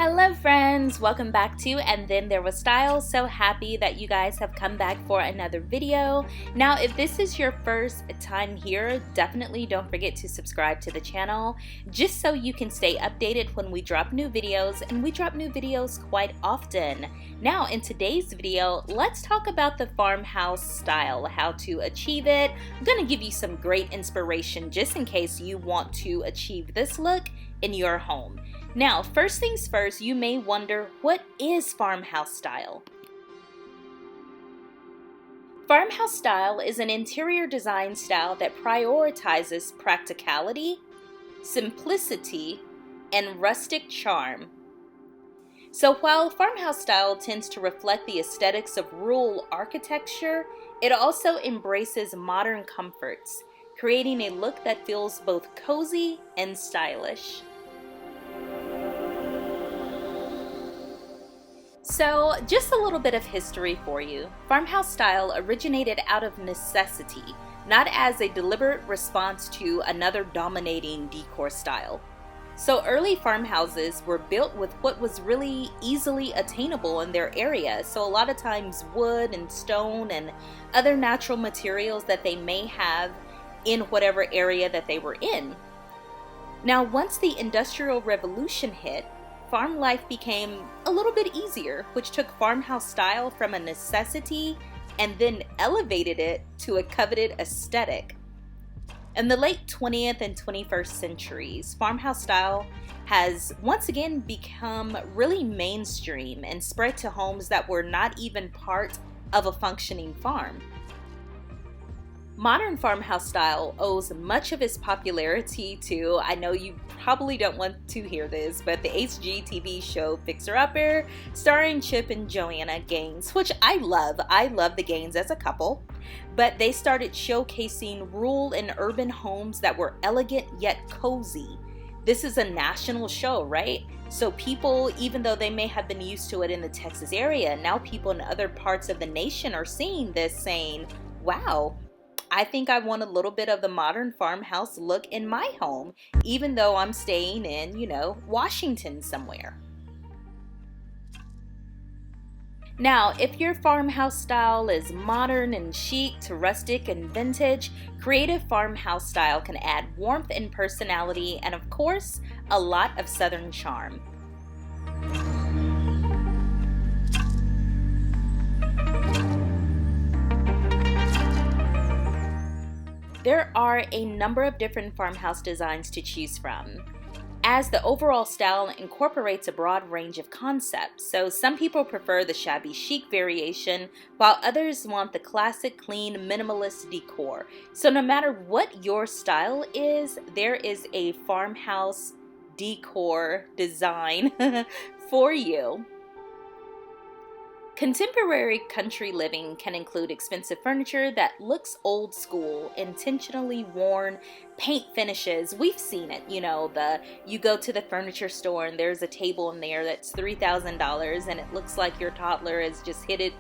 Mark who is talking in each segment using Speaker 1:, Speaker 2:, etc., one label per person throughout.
Speaker 1: Hello friends, welcome back to And Then There Was Style. So happy that you guys have come back for another video. Now if this is your first time here, definitely don't forget to subscribe to the channel just so you can stay updated when we drop new videos, and we drop new videos quite often. Now in today's video, let's talk about the farmhouse style, how to achieve it. I'm going to give you some great inspiration just in case you want to achieve this look in your home. Now, first things first, you may wonder, what is farmhouse style? Farmhouse style is an interior design style that prioritizes practicality, simplicity, and rustic charm. So while farmhouse style tends to reflect the aesthetics of rural architecture, it also embraces modern comforts, creating a look that feels both cozy and stylish. So, just a little bit of history for you. Farmhouse style originated out of necessity, not as a deliberate response to another dominating decor style. So early farmhouses were built with what was really easily attainable in their area. So a lot of times wood and stone and other natural materials that they may have in whatever area that they were in. Now, once the Industrial Revolution hit, farm life became a little bit easier, which took farmhouse style from a necessity and then elevated it to a coveted aesthetic. In the late 20th and 21st centuries, farmhouse style has once again become really mainstream and spread to homes that were not even part of a functioning farm. Modern farmhouse style owes much of its popularity to, I know you probably don't want to hear this, but the HGTV show Fixer Upper, starring Chip and Joanna Gaines, which I love. I love the Gaines as a couple, but they started showcasing rural and urban homes that were elegant yet cozy. This is a national show, right? So people, even though they may have been used to it in the Texas area, now people in other parts of the nation are seeing this saying, wow, I think I want a little bit of the modern farmhouse look in my home, even though I'm staying in, Washington somewhere. Now, if your farmhouse style is modern and chic to rustic and vintage, creative farmhouse style can add warmth and personality and, of course, a lot of Southern charm. There are a number of different farmhouse designs to choose from, as the overall style incorporates a broad range of concepts. So some people prefer the shabby chic variation, while others want the classic, clean, minimalist decor. So no matter what your style is, there is a farmhouse decor design for you. Contemporary country living can include expensive furniture that looks old school, intentionally worn paint finishes. We've seen it, you go to the furniture store and there's a table in there that's $3,000 and it looks like your toddler has just hit it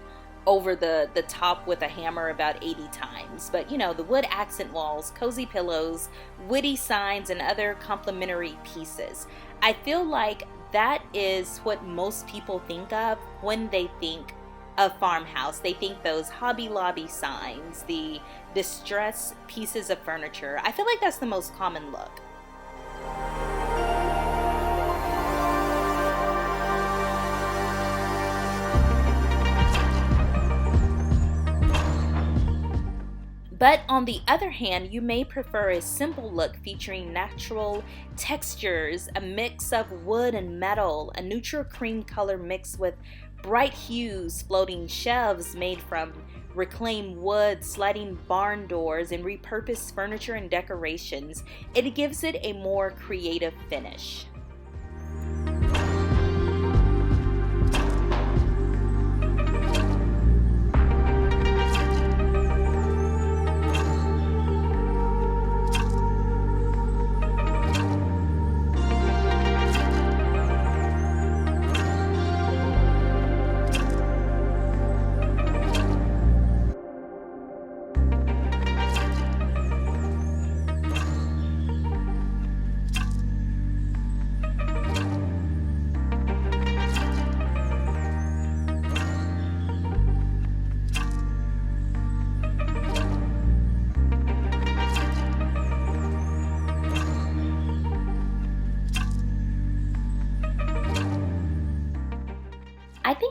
Speaker 1: over the top with a hammer about 80 times. But the wood accent walls, cozy pillows, witty signs, and other complementary pieces. I feel like that is what most people think of when they think of farmhouse. They think those Hobby Lobby signs, the distressed pieces of furniture. I feel like that's the most common look. But on the other hand, you may prefer a simple look featuring natural textures, a mix of wood and metal, a neutral cream color mixed with bright hues, floating shelves made from reclaimed wood, sliding barn doors, and repurposed furniture and decorations. It gives it a more creative finish.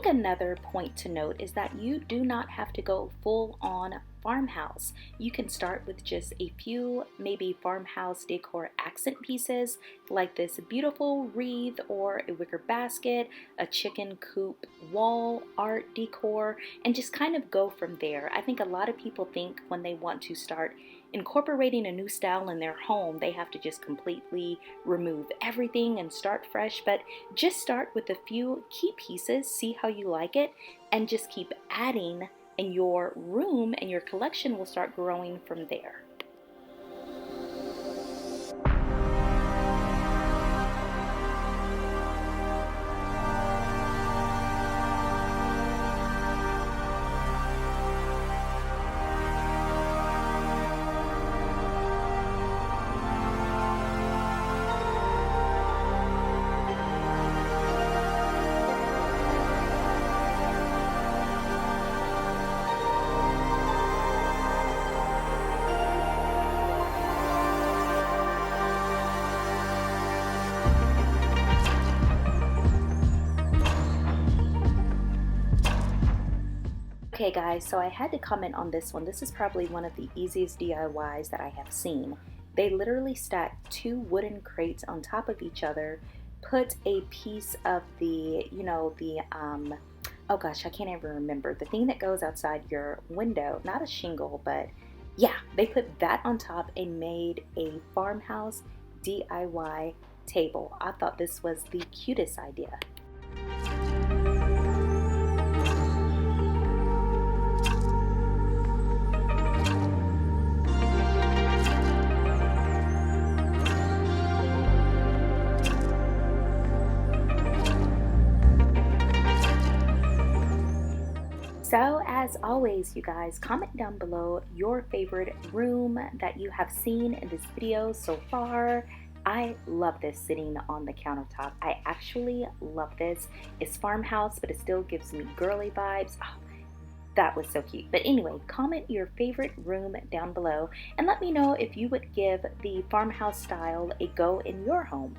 Speaker 1: another point to note is that you do not have to go full on farmhouse. You can start with just a few maybe farmhouse decor accent pieces like this beautiful wreath or a wicker basket, a chicken coop wall art decor, and just kind of go from there. I think a lot of people think when they want to start incorporating a new style in their home, they have to just completely remove everything and start fresh, but just start with a few key pieces, see how you like it, and just keep adding, and your room and your collection will start growing from there. Okay guys, so I had to comment on this one. This is probably one of the easiest DIYs that I have seen. They literally stacked 2 wooden crates on top of each other, put a piece of the, oh gosh, I can't even remember, the thing that goes outside your window, not a shingle, but yeah, they put that on top and made a farmhouse DIY table. I thought this was the cutest idea. So as always, you guys, comment down below your favorite room that you have seen in this video so far. I love this sitting on the countertop. I actually love this. It's farmhouse, but it still gives me girly vibes. Oh, that was so cute. But anyway, comment your favorite room down below and let me know if you would give the farmhouse style a go in your home.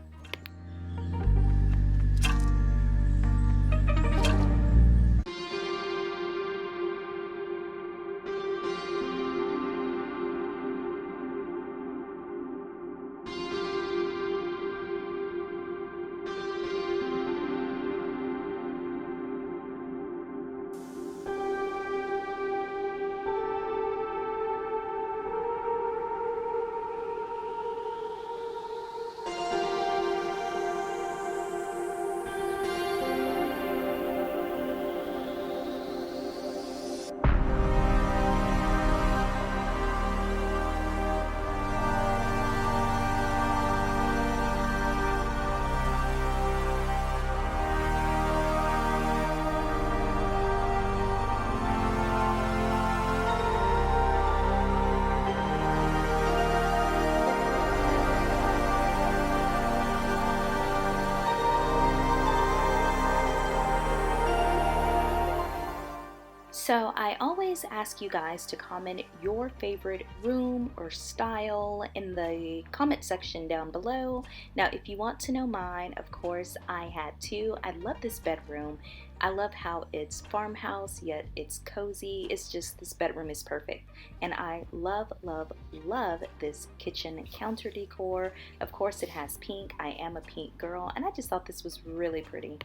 Speaker 1: So I always ask you guys to comment your favorite room or style in the comment section down below. Now if you want to know mine, of course I had 2. I love this bedroom. I love how it's farmhouse yet it's cozy. It's just, this bedroom is perfect. And I love, love, love this kitchen counter decor. Of course it has pink. I am a pink girl and I just thought this was really pretty.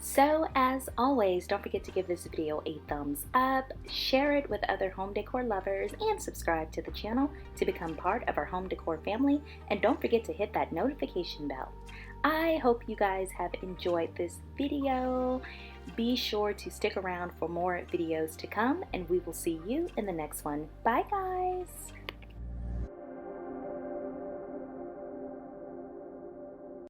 Speaker 1: So as always, don't forget to give this video a thumbs up, share it with other home decor lovers, and subscribe to the channel to become part of our home decor family. And don't forget to hit that notification bell. I hope you guys have enjoyed this video. Be sure to stick around for more videos to come, and we will see you in the next one. Bye guys!